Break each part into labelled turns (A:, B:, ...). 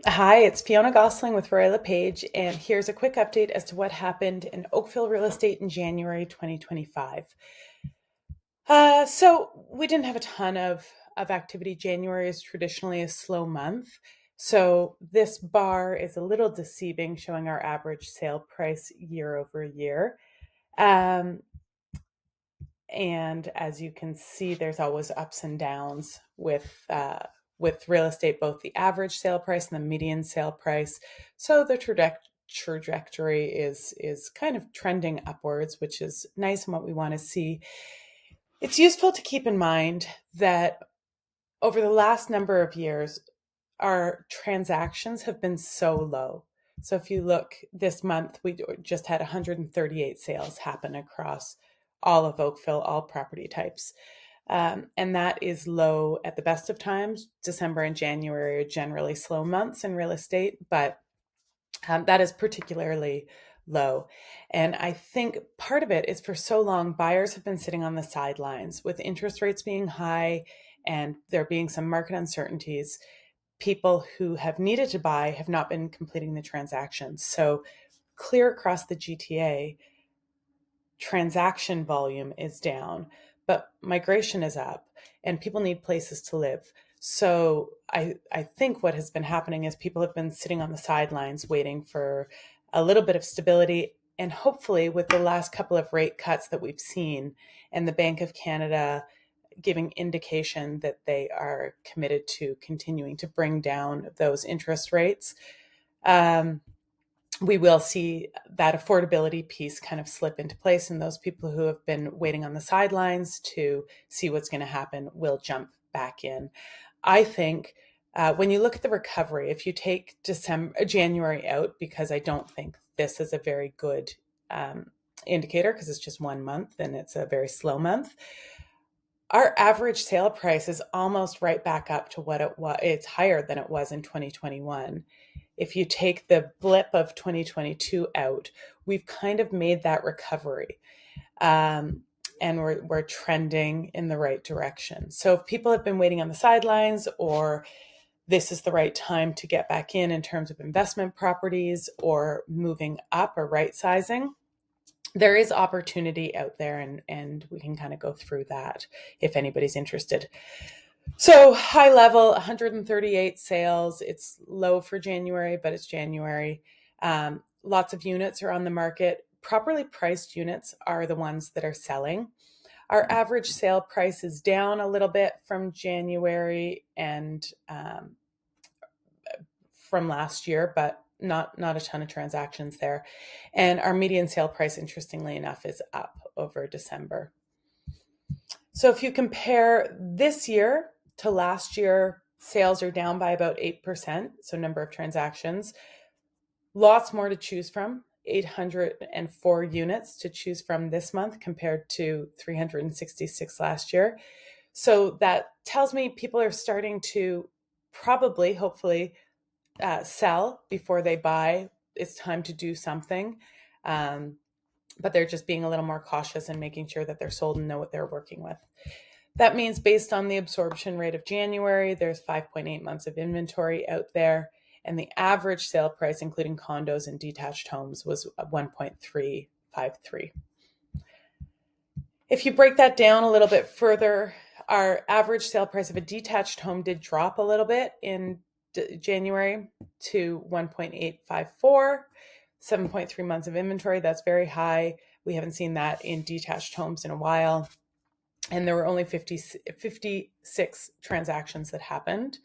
A: Hi, it's Fionna Gossling with Roy LePage, and here's a quick update as to what happened in Oakville real estate in January 2025. So we didn't have a ton of activity. January is traditionally a slow month. So this bar is a little deceiving, showing our average sale price year over year. Um, and as you can see, there's always ups and downs with real estate, both the average sale price and the median sale price. So the trajectory is kind of trending upwards, which is nice and what we want to see. It's useful to keep in mind that over the last number of years, our transactions have been so low. So if you look this month, we just had 138 sales happen across all of Oakville, all property types. And that is low at the best of times. December and January are generally slow months in real estate, but that is particularly low. And I think part of it is for so long, buyers have been sitting on the sidelines with interest rates being high and there being some market uncertainties. People who have needed to buy have not been completing the transactions. So, clear across the GTA, transaction volume is down, but migration is up and people need places to live. So I think what has been happening is people have been sitting on the sidelines waiting for a little bit of stability. And hopefully, with the last couple of rate cuts that we've seen and the Bank of Canada giving indication that they are committed to continuing to bring down those interest rates, we will see that affordability piece kind of slip into place, and those people who have been waiting on the sidelines to see what's going to happen will jump back in. I think when you look at the recovery, if you take January out, because I don't think this is a very good indicator because it's just 1 month and it's a very slow month. Our average sale price is almost right back up to what it was. It's higher than it was in 2021. If you take the blip of 2022 out, we've kind of made that recovery. And we're trending in the right direction. So if people have been waiting on the sidelines, or this is the right time to get back in terms of investment properties or moving up or right sizing, there is opportunity out there, and we can kind of go through that if anybody's interested. So high level, 138 sales. It's low for January, but it's January. Lots of units are on the market. Properly priced units are the ones that are selling. Our average sale price is down a little bit from January and from last year, but not a ton of transactions there. And our median sale price, interestingly enough, is up over December. So if you compare this year to last year, sales are down by about 8%, so number of transactions. Lots more to choose from, 804 units to choose from this month compared to 366 last year. So that tells me people are starting to probably, hopefully, sell before they buy. It's time to do something. But they're just being a little more cautious and making sure that they're sold and know what they're working with. That means based on the absorption rate of January, there's 5.8 months of inventory out there. And the average sale price, including condos and detached homes, was 1.353. If you break that down a little bit further, our average sale price of a detached home did drop a little bit in January to 1.854, 7.3 months of inventory. That's very high. We haven't seen that in detached homes in a while. And there were only 56 transactions that happened.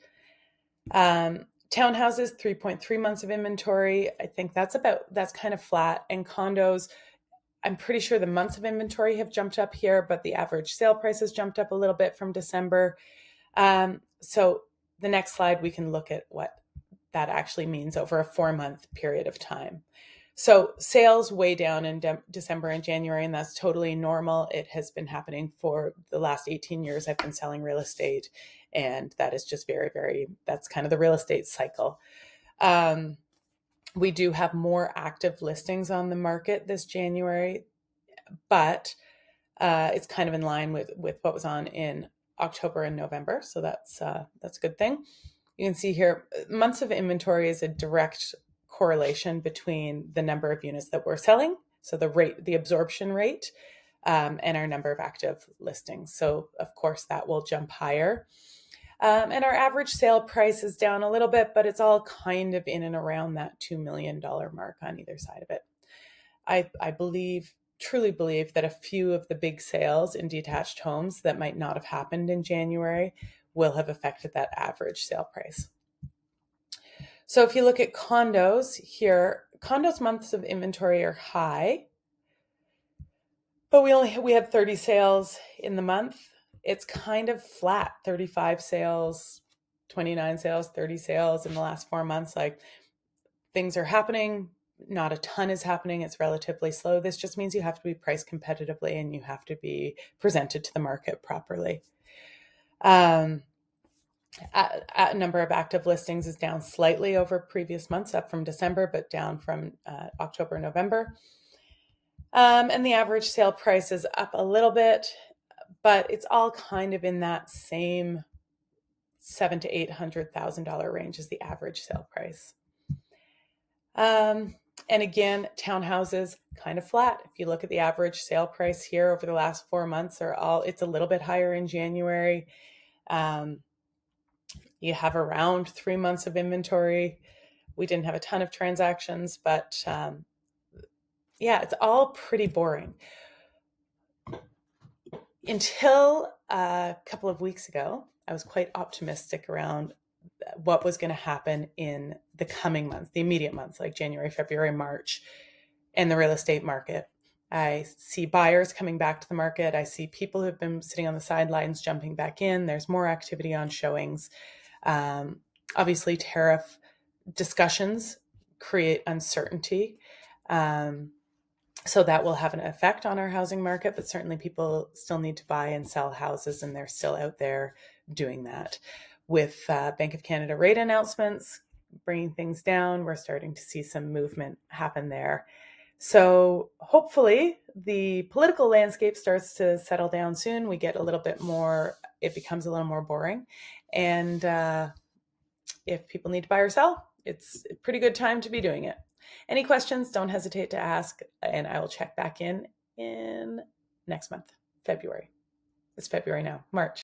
A: Townhouses, 3.3 months of inventory. I think that's kind of flat. And condos, I'm pretty sure the months of inventory have jumped up here, but the average sale price has jumped up a little bit from December. So the next slide, we can look at what that actually means over a 4-month period of time. So sales way down in December and January, and that's totally normal. It has been happening for the last 18 years I've been selling real estate, and that is just that's kind of the real estate cycle. We do have more active listings on the market this January, but it's kind of in line with what was on in October and November. So that's a good thing. You can see here, months of inventory is a direct correlation between the number of units that we're selling, so the absorption rate, and our number of active listings. So of course that will jump higher. And our average sale price is down a little bit, but it's all kind of in and around that $2 million mark on either side of it. I truly believe that a few of the big sales in detached homes that might not have happened in January will have affected that average sale price. So if you look at condos here, condos months of inventory are high, but we had 30 sales in the month. It's kind of flat, 35 sales, 29 sales, 30 sales in the last 4 months. Like, things are happening. Not a ton is happening. It's relatively slow. This just means you have to be priced competitively and you have to be presented to the market properly. A number of active listings is down slightly over previous months, up from December, but down from October, November. And the average sale price is up a little bit, but it's all kind of in that same $700,000 to $800,000 range as the average sale price. And again, townhouses kind of flat. If you look at the average sale price here over the last 4 months, it's a little bit higher in January. You have around 3 months of inventory. We didn't have a ton of transactions, but yeah, it's all pretty boring. Until a couple of weeks ago, I was quite optimistic around what was going to happen in the coming months, the immediate months, like January, February, March, and the real estate market. I see buyers coming back to the market. I see people who've been sitting on the sidelines jumping back in. There's more activity on showings. Obviously, tariff discussions create uncertainty. So that will have an effect on our housing market, but certainly people still need to buy and sell houses, and they're still out there doing that. With Bank of Canada rate announcements, bringing things down, we're starting to see some movement happen there. So hopefully the political landscape starts to settle down soon. We get a little bit more, it becomes a little more boring. And if people need to buy or sell, it's a pretty good time to be doing it. Any questions, don't hesitate to ask, and I will check back in next month, February. It's February now, March.